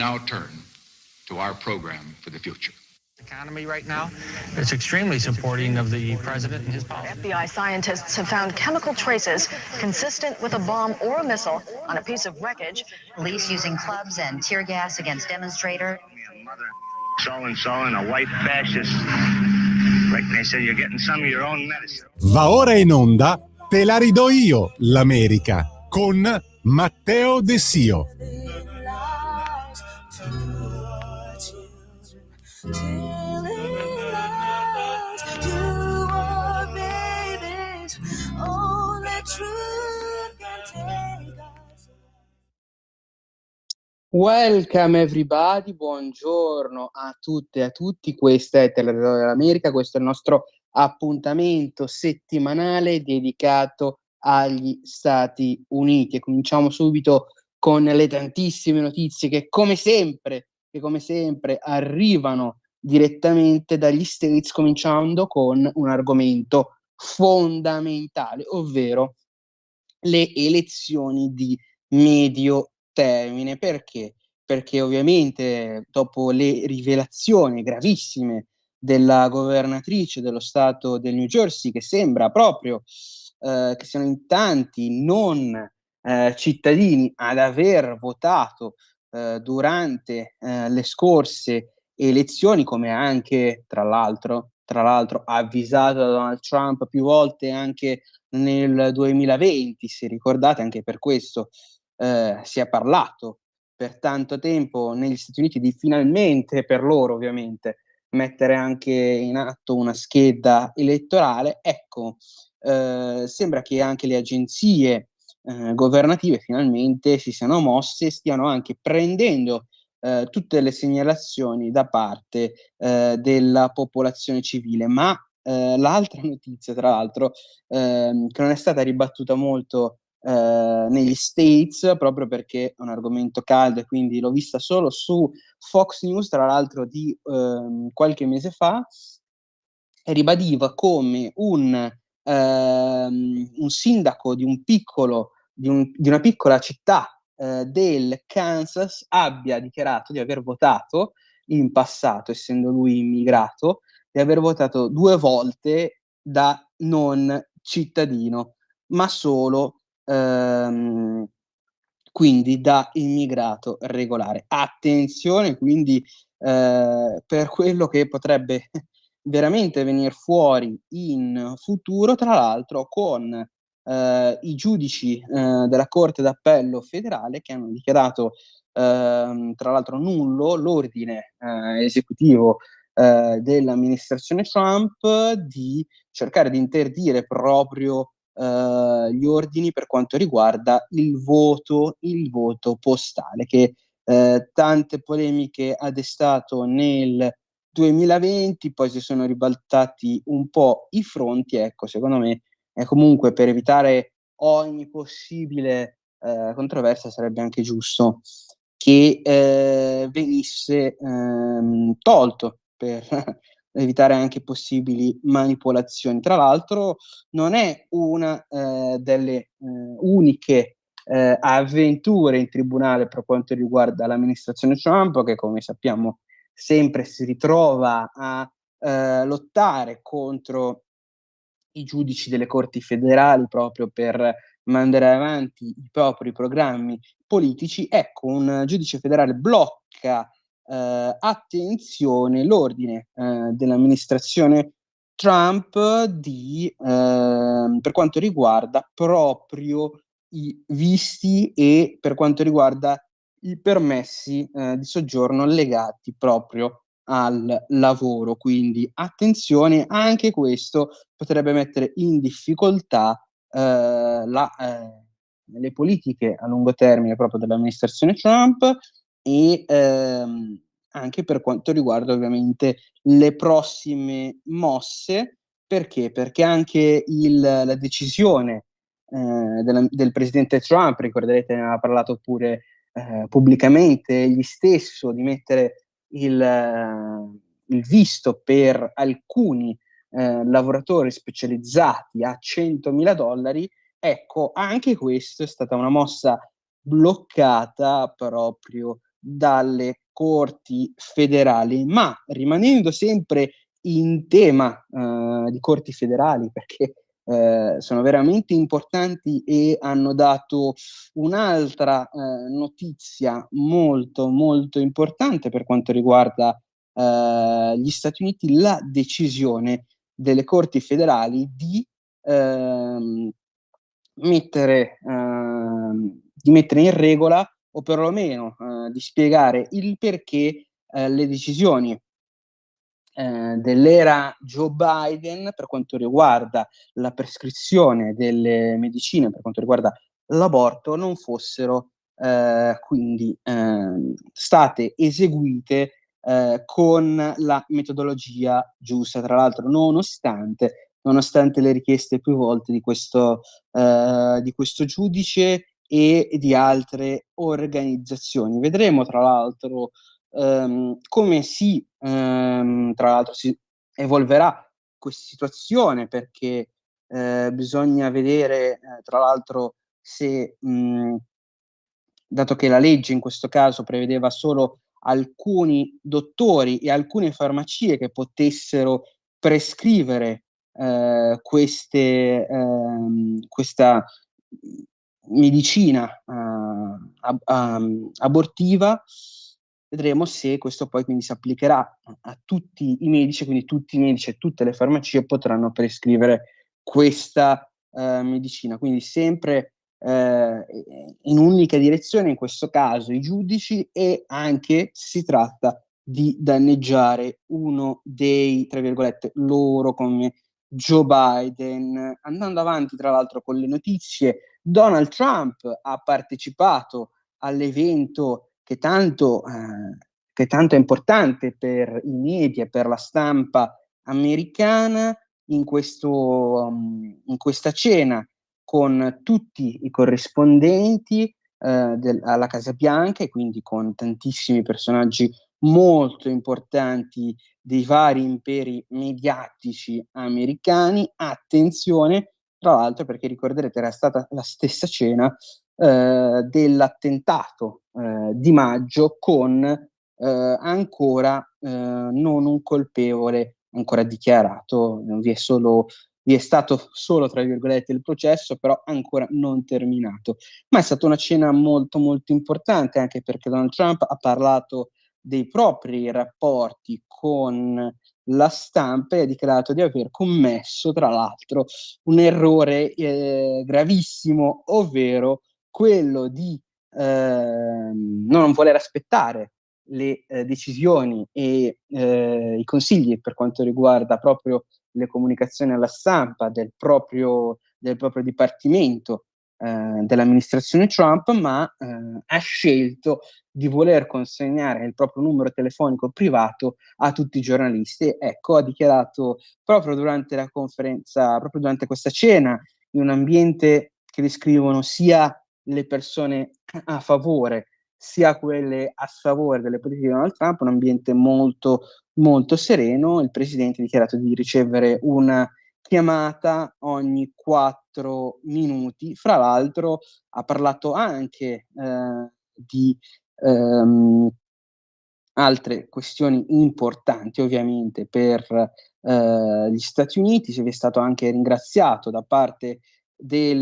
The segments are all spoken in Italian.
Now turn to our program for the future. Economy right now, it's extremely supporting of the president and his policy. FBI scientists have found chemical traces consistent with a bomb or a missile on a piece of wreckage. Police using clubs and tear gas against demonstrators. So-and-so and a white fascist. Like they said, you're getting some of your own medicine. Va ora in onda Te la ridò io, l'America, con Matteo De Sio. Welcome everybody, buongiorno a tutte e a tutti, questa è Te la ridò dell'America, questo è il nostro appuntamento settimanale dedicato agli Stati Uniti e cominciamo subito con le tantissime notizie che come sempre arrivano direttamente dagli States, cominciando con un argomento fondamentale, ovvero le elezioni di medio termine. Perché? Perché ovviamente dopo le rivelazioni gravissime della governatrice dello stato del New Jersey, che sembra proprio che siano in tanti non cittadini ad aver votato durante le scorse elezioni, come anche tra l'altro avvisato da Donald Trump più volte anche nel 2020, se ricordate, anche per questo si è parlato per tanto tempo negli Stati Uniti di finalmente, per loro ovviamente, mettere anche in atto una scheda elettorale. Ecco, sembra che anche le agenzie governative finalmente si siano mosse e stiano anche prendendo tutte le segnalazioni da parte della popolazione civile. Ma l'altra notizia, tra l'altro, che non è stata ribattuta molto negli States, proprio perché è un argomento caldo e quindi l'ho vista solo su Fox News, tra l'altro di qualche mese fa, e ribadiva come un sindaco di una piccola città del Kansas abbia dichiarato di aver votato in passato, essendo lui immigrato, di aver votato 2 volte da non cittadino, ma solo quindi da immigrato regolare. Attenzione quindi per quello che potrebbe veramente venire fuori in futuro, tra l'altro con i giudici della Corte d'Appello federale che hanno dichiarato tra l'altro nullo l'ordine esecutivo dell'amministrazione Trump di cercare di interdire proprio gli ordini per quanto riguarda il voto postale, che tante polemiche ha destato nel 2020, poi si sono ribaltati un po' i fronti. Ecco, secondo me è comunque, per evitare ogni possibile controversia, sarebbe anche giusto che venisse tolto per evitare anche possibili manipolazioni. Tra l'altro non è una delle uniche avventure in tribunale per quanto riguarda l'amministrazione Trump, che come sappiamo sempre si ritrova a lottare contro i giudici delle corti federali proprio per mandare avanti i propri programmi politici. Ecco, un giudice federale blocca attenzione, l'ordine dell'amministrazione Trump di per quanto riguarda proprio i visti e per quanto riguarda i permessi di soggiorno legati proprio al lavoro. Quindi attenzione, anche questo potrebbe mettere in difficoltà le politiche a lungo termine proprio dell'amministrazione Trump e anche per quanto riguarda ovviamente le prossime mosse. Perché? Perché anche la decisione del presidente Trump, ricorderete, ne aveva parlato pure pubblicamente egli stesso, di mettere il visto per alcuni lavoratori specializzati a $100.000. Ecco, anche questo è stata una mossa bloccata proprio dalle corti federali, ma rimanendo sempre in tema di corti federali, perché sono veramente importanti e hanno dato un'altra notizia molto molto importante per quanto riguarda gli Stati Uniti, la decisione delle corti federali di mettere in regola, o perlomeno di spiegare il perché le decisioni dell'era Joe Biden per quanto riguarda la prescrizione delle medicine, per quanto riguarda l'aborto, non fossero quindi state eseguite con la metodologia giusta, tra l'altro nonostante le richieste più volte di questo giudice e di altre organizzazioni. Vedremo tra l'altro come tra l'altro si evolverà questa situazione, perché bisogna vedere tra l'altro se dato che la legge in questo caso prevedeva solo alcuni dottori e alcune farmacie che potessero prescrivere questa medicina abortiva. Vedremo se questo poi quindi si applicherà a tutti i medici, quindi tutti i medici e tutte le farmacie potranno prescrivere questa medicina, quindi sempre in un'unica direzione, in questo caso i giudici, e anche si tratta di danneggiare uno dei, tra virgolette, loro, come Joe Biden. Andando avanti tra l'altro con le notizie, Donald Trump ha partecipato all'evento che tanto è importante per i media, per la stampa americana, in questa cena con tutti i corrispondenti alla Casa Bianca, e quindi con tantissimi personaggi molto importanti dei vari imperi mediatici americani. Attenzione, tra l'altro, perché ricorderete era stata la stessa cena dell'attentato di maggio, con ancora non un colpevole ancora dichiarato. Vi è stato solo, tra virgolette, il processo, però ancora non terminato. Ma è stata una cena molto molto importante, anche perché Donald Trump ha parlato dei propri rapporti con la stampa e ha dichiarato di aver commesso, tra l'altro, un errore gravissimo, ovvero quello di non voler aspettare le decisioni e i consigli per quanto riguarda proprio le comunicazioni alla stampa del proprio dipartimento dell'amministrazione Trump, ma ha scelto di voler consegnare il proprio numero telefonico privato a tutti i giornalisti. Ecco, ha dichiarato proprio durante la conferenza, proprio durante questa cena, in un ambiente che descrivono sia le persone a favore sia quelle a sfavore delle politiche di Donald Trump, un ambiente molto molto sereno. Il presidente ha dichiarato di ricevere una chiamata ogni 4 minuti. Fra l'altro ha parlato anche di altre questioni importanti ovviamente per gli Stati Uniti. Si è stato anche ringraziato da parte di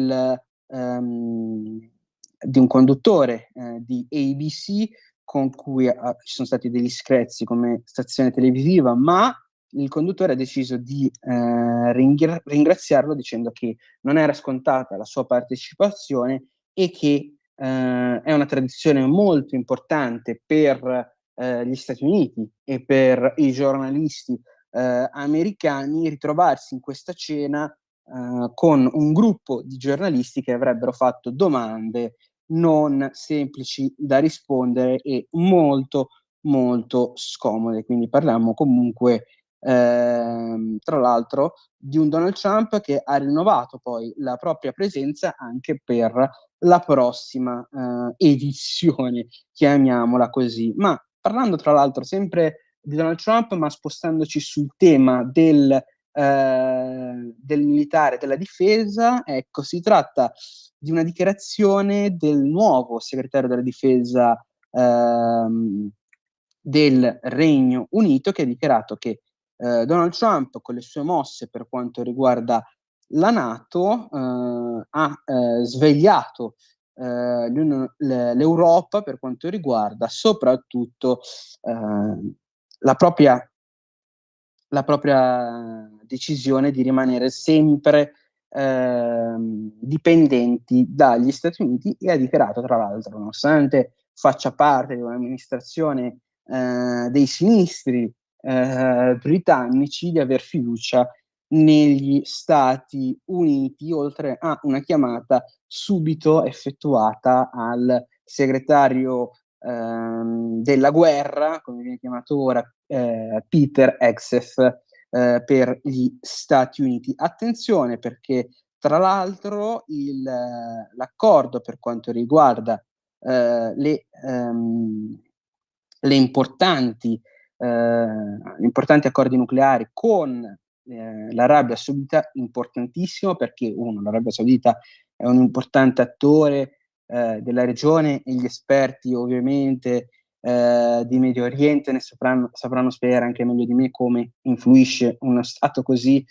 un conduttore di ABC, con cui ci sono stati degli screzi come stazione televisiva, ma il conduttore ha deciso di ringraziarlo dicendo che non era scontata la sua partecipazione e che è una tradizione molto importante per gli Stati Uniti e per i giornalisti americani ritrovarsi in questa cena con un gruppo di giornalisti che avrebbero fatto domande non semplici da rispondere e molto molto scomode. Quindi parliamo comunque tra l'altro di un Donald Trump che ha rinnovato poi la propria presenza anche per la prossima edizione, chiamiamola così. Ma parlando tra l'altro sempre di Donald Trump, ma spostandoci sul tema del militare, della difesa, ecco, si tratta di una dichiarazione del nuovo segretario della difesa del Regno Unito, che ha dichiarato che Donald Trump, con le sue mosse per quanto riguarda la NATO, ha svegliato l'Europa per quanto riguarda soprattutto la propria decisione di rimanere sempre dipendenti dagli Stati Uniti, e ha dichiarato, tra l'altro, nonostante faccia parte di un'amministrazione dei sinistri britannici, di aver fiducia negli Stati Uniti, oltre a una chiamata subito effettuata al segretario della guerra, come viene chiamato ora, Peter Hegseth, per gli Stati Uniti. Attenzione, perché tra l'altro l'accordo per quanto riguarda le importanti accordi nucleari con l'Arabia Saudita, importantissimo, perché l'Arabia Saudita è un importante attore della regione, e gli esperti ovviamente di Medio Oriente ne sapranno spiegare anche meglio di me come influisce uno stato così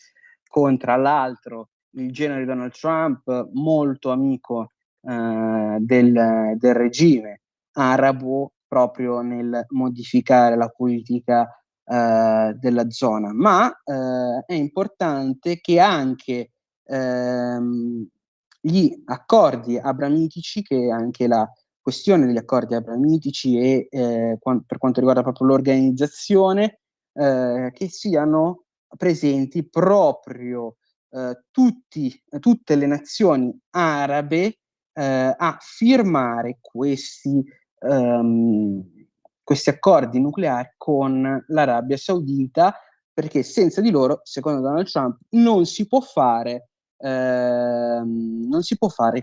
con, tra l'altro, il genere Donald Trump, molto amico del regime arabo, proprio nel modificare la politica della zona. Ma è importante che anche gli accordi abramitici, che anche la questione degli accordi abramitici e per quanto riguarda proprio l'organizzazione, che siano presenti proprio tutte le nazioni arabe a firmare questi accordi nucleari con l'Arabia Saudita, perché senza di loro, secondo Donald Trump, non si può fare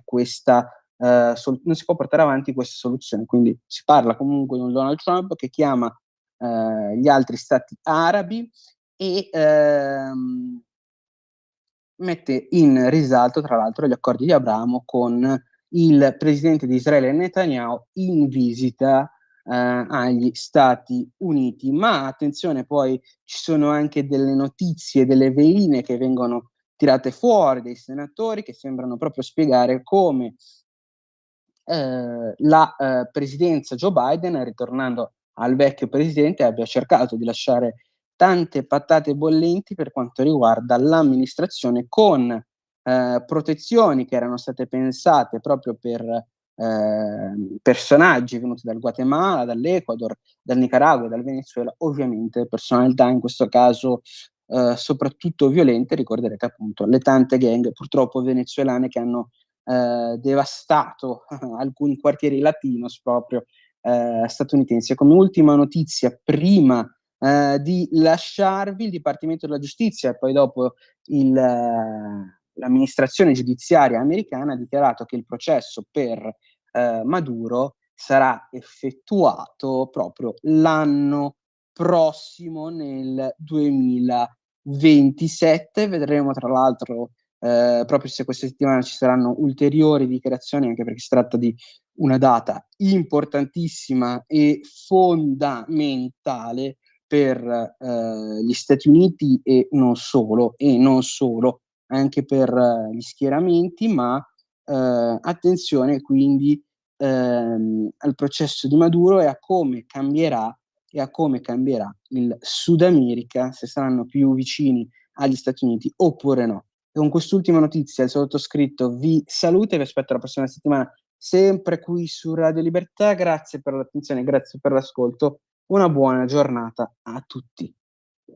questa non si può portare avanti questa soluzione. Quindi si parla comunque di un Donald Trump che chiama gli altri stati arabi e mette in risalto, tra l'altro, gli accordi di Abramo con il presidente di Israele Netanyahu in visita agli Stati Uniti. Ma attenzione, poi ci sono anche delle notizie, delle veline che vengono tirate fuori dai senatori, che sembrano proprio spiegare come la presidenza Joe Biden, ritornando al vecchio presidente, abbia cercato di lasciare tante patate bollenti per quanto riguarda l'amministrazione, con protezioni che erano state pensate proprio per personaggi venuti dal Guatemala, dall'Ecuador, dal Nicaragua, dal Venezuela, ovviamente personalità in questo caso soprattutto violente. Ricorderete appunto le tante gang purtroppo venezuelane che hanno devastato alcuni quartieri latinos proprio statunitensi. Come ultima notizia, prima di lasciarvi, il Dipartimento della Giustizia e poi dopo l'amministrazione giudiziaria americana ha dichiarato che il processo per Maduro sarà effettuato proprio l'anno prossimo, nel 2027. Vedremo, tra l'altro, proprio se questa settimana ci saranno ulteriori dichiarazioni, anche perché si tratta di una data importantissima e fondamentale per gli Stati Uniti, e non solo, anche per gli schieramenti. Ma attenzione quindi al processo di Maduro e a come cambierà il Sud America, se saranno più vicini agli Stati Uniti oppure no. E con quest'ultima notizia il sottoscritto vi saluta e vi aspetto la prossima settimana, sempre qui su Radio Libertà. Grazie per l'attenzione, grazie per l'ascolto, una buona giornata a tutti.